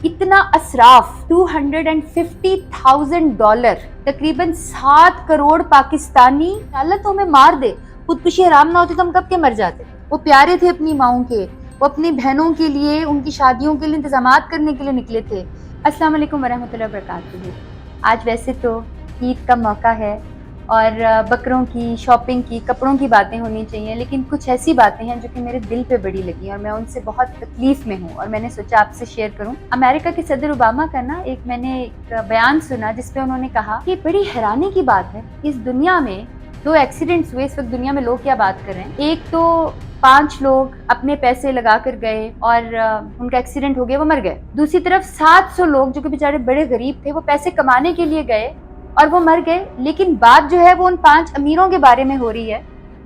اتنا اسراف، $250,000، تقریباً 7 کروڑ پاکستانی، اللہ تو ہمیں مار دے، خودکشی حرام نہ ہوتی تو ہم کب کے مر جاتے۔ وہ پیارے تھے اپنی ماؤں کے، وہ اپنی بہنوں کے لیے، ان کی شادیوں کے لیے انتظامات کرنے کے لیے نکلے تھے۔ السلام علیکم ورحمۃ اللہ وبرکاتہ۔ آج ویسے تو عید کا موقع ہے اور بکروں کی، شاپنگ کی، کپڑوں کی باتیں ہونی چاہیے، لیکن کچھ ایسی باتیں ہیں جو کہ میرے دل پہ بڑی لگی ہیں اور میں ان سے بہت تکلیف میں ہوں، اور میں نے سوچا آپ سے شیئر کروں۔ امریکہ کے صدر اوباما کا میں نے ایک بیان سنا جس پہ انہوں نے کہا کہ بڑی حیرانی کی بات ہے، اس دنیا میں 2 ایکسیڈنٹس ہوئے، اس وقت دنیا میں لوگ کیا بات کر رہے ہیں۔ ایک تو 5 لوگ اپنے پیسے لگا کر گئے اور ان کا ایکسیڈنٹ ہو گیا، وہ مر گئے۔ دوسری طرف 700 لوگ جو کہ بیچارے بڑے غریب تھے، وہ پیسے کمانے کے لیے گئے اور وہ مر گئے، لیکن بات جو ہے وہ ان 5 امیروں کے بارے میں ہو رہی ہے،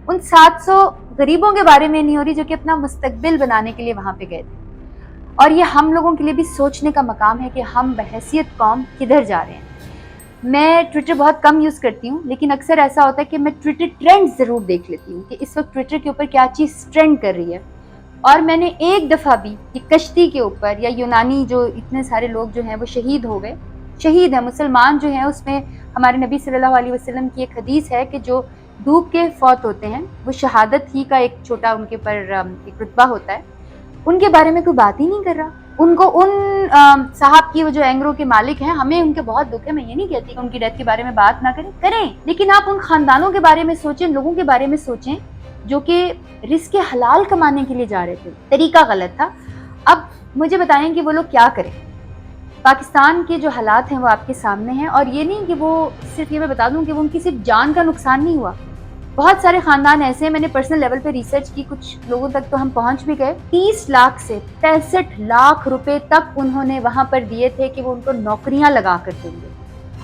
ان 700 غریبوں کے بارے میں نہیں ہو رہی جو کہ اپنا مستقبل بنانے کے لیے وہاں پہ گئے تھے۔ اور یہ ہم لوگوں کے لیے بھی سوچنے کا مقام ہے کہ ہم بحیثیت قوم کدھر جا رہے ہیں۔ میں ٹویٹر بہت کم یوز کرتی ہوں، لیکن اکثر ایسا ہوتا ہے کہ میں ٹویٹر ٹرینڈ ضرور دیکھ لیتی ہوں کہ اس وقت ٹویٹر کے اوپر کیا چیز ٹرینڈ کر رہی ہے۔ اور میں نے ایک دفعہ بھی یہ کشتی کے اوپر، یا یونانی جو اتنے سارے لوگ جو ہیں وہ شہید ہو گئے، شہید ہیں مسلمان جو ہیں، اس میں ہمارے نبی صلی اللہ علیہ وسلم کی ایک حدیث ہے کہ جو ڈوب کے فوت ہوتے ہیں وہ شہادت ہی کا ایک چھوٹا ان کے اوپر ایک رتبہ ہوتا ہے، ان کے بارے میں کوئی بات ہی نہیں کر رہا۔ ان کو ان صاحب کی، وہ جو اینگرو کے مالک ہیں، ہمیں ان کے بہت دکھ ہے، میں یہ نہیں کہتی کہ ان کی ڈیتھ کے بارے میں بات نہ کریں، لیکن آپ ان خاندانوں کے بارے میں سوچیں، لوگوں کے بارے میں سوچیں جو کہ رزق حلال کمانے کے لیے جا رہے تھے، طریقہ غلط تھا۔ اب مجھے بتائیں کہ وہ لوگ کیا کریں۔ پاکستان کے جو حالات ہیں وہ آپ کے سامنے ہیں، اور یہ نہیں کہ وہ صرف، یہ میں بتا دوں کہ وہ ان کی صرف جان کا نقصان نہیں ہوا، بہت سارے خاندان ایسے ہیں، میں نے پرسنل لیول پہ ریسرچ کی، کچھ لوگوں تک تو ہم پہنچ بھی گئے، 30 لاکھ سے 65 لاکھ روپے تک انہوں نے وہاں پر دیے تھے کہ وہ ان کو نوکریاں لگا کر دیں گے،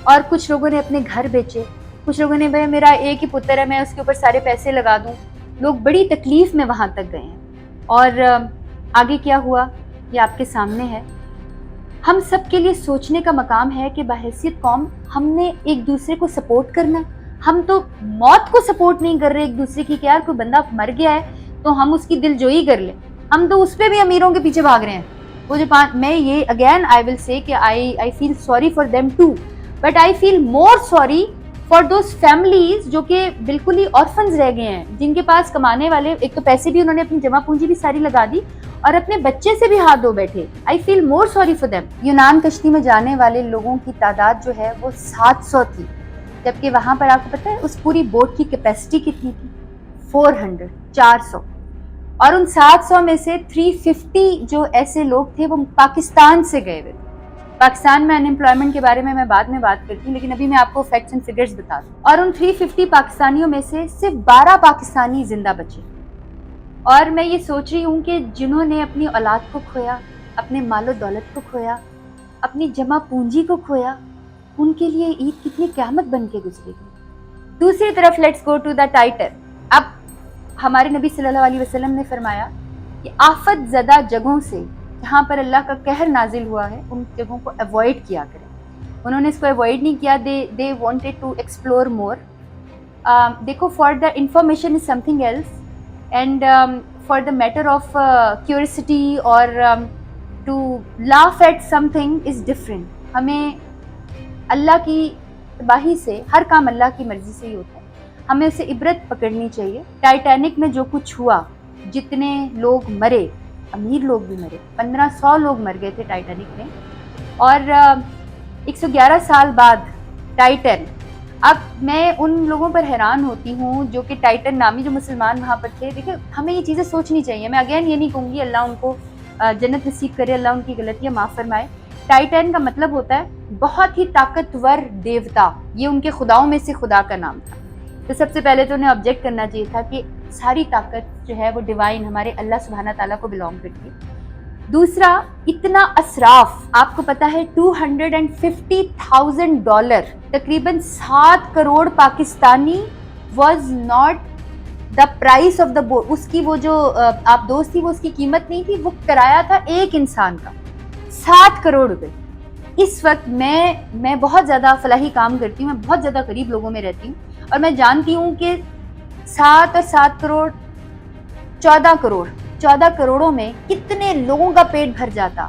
اور کچھ لوگوں نے اپنے گھر بیچے، کچھ لوگوں نے بھائی میرا ایک ہی پتر ہے، میں اس کے اوپر سارے پیسے لگا دوں۔ لوگ بڑی تکلیف میں وہاں تک گئے ہیں، اور آگے کیا ہوا یہ آپ کے سامنے ہے۔ ہم سب کے لیے سوچنے کا مقام ہے کہ بحیثیت قوم ہم نے ایک دوسرے کو سپورٹ کرنا ہے۔ ہم تو موت کو سپورٹ نہیں کر رہے ایک دوسرے کی، کہ یار کوئی بندہ مر گیا ہے تو ہم اس کی دل جوئی کر لیں، ہم تو اس پہ بھی امیروں کے پیچھے بھاگ رہے ہیں۔ وہ جو میں یہ اگین آئی ول سے کہ I feel sorry for them too, but I feel more sorry for those families جو کہ بالکل ہی آرفنز رہ گئے ہیں، جن کے پاس کمانے والے، ایک تو پیسے بھی انہوں نے اپنی جمع پونجی بھی ساری لگا دی اور اپنے بچے سے بھی ہاتھ دھو بیٹھے۔ آئی feel more sorry for them. یونان کشتی میں جانے والے لوگوں کی تعداد جو ہے وہ 700 تھی، جبکہ وہاں پر آپ کو پتہ ہے اس پوری بوٹ کی کیپیسٹی کتنی تھی؟ 400۔ اور ان 700 میں سے 350 جو ایسے لوگ تھے وہ پاکستان سے گئے ہوئے تھے۔ پاکستان میں ان امپلائمنٹ کے بارے میں بعد میں بات کرتی ہوں، لیکن ابھی میں آپ کو فیکٹس اینڈ فگرز بتا دوں۔ اور ان 350 پاکستانیوں میں سے صرف 12 پاکستانی زندہ بچے، اور میں یہ سوچ رہی ہوں کہ جنہوں نے اپنی اولاد کو کھویا، اپنے مال و دولت کو کھویا، اپنی جمع پونجی کو کھویا، ان کے لیے عید کتنی قیامت بن کے گزرے گی۔ دوسری طرف let's go to the Twitter. اب ہمارے نبی صلی اللہ علیہ وسلم نے فرمایا کہ آفت زدہ جگہوں سے جہاں پر اللہ کا قہر نازل ہوا ہے، ان جگہوں کو ایوائڈ کیا کریں۔ انہوں نے اس کو ایوائڈ نہیں کیا، they wanted to explore more. دیکھو، for the information is something else, and for the matter of curiosity اور to laugh at something is different. ہمیں اللہ کی تباہی سے، ہر کام اللہ کی مرضی سے ہی ہوتا ہے، ہمیں اسے عبرت پکڑنی چاہیے۔ ٹائٹینک میں جو کچھ ہوا، جتنے لوگ مرے، امیر لوگ بھی مرے، 1500 لوگ مر گئے تھے ٹائٹینک میں، اور 111 سال بعد ٹائٹن۔ اب میں ان لوگوں پر حیران ہوتی ہوں جو کہ ٹائٹن نامی جو مسلمان وہاں پر تھے۔ دیکھیں، ہمیں یہ چیزیں سوچنی چاہیے۔ میں اگین یہ نہیں کہوں گی اللہ ان کو جنت نصیب کرے، اللہ ان کی غلطیاں معاف فرمائے۔ ٹائٹن کا مطلب ہوتا ہے بہت ہی طاقتور دیوتا، یہ ان کے خداؤں میں سے خدا کا نام تھا۔ تو سب سے پہلے تو انہیں آبجیکٹ کرنا چاہیے تھا کہ ساری طاقت جو ہے وہ ڈیوائن ہمارے اللہ سبحانہ تعالیٰ کو بلانگ کرتی ہے۔ دوسرا، اتنا اسراف، آپ کو پتا ہے $250,000، تقریباً 7 crore Pakistani was not the price of the boat. اس کی وہ جو آپ دوست تھی، وہ اس کی قیمت نہیں تھی، وہ کرایہ تھا ایک انسان کا 7 کروڑ روپے۔ اس وقت میں بہت زیادہ فلاحی کام کرتی ہوں، میں بہت زیادہ غریب لوگوں میں رہتی ہوں، اور میں جانتی ہوں کہ 7 اور 7 کروڑ 14 کروڑوں میں کتنے لوگوں کا پیٹ بھر جاتا۔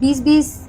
20-20,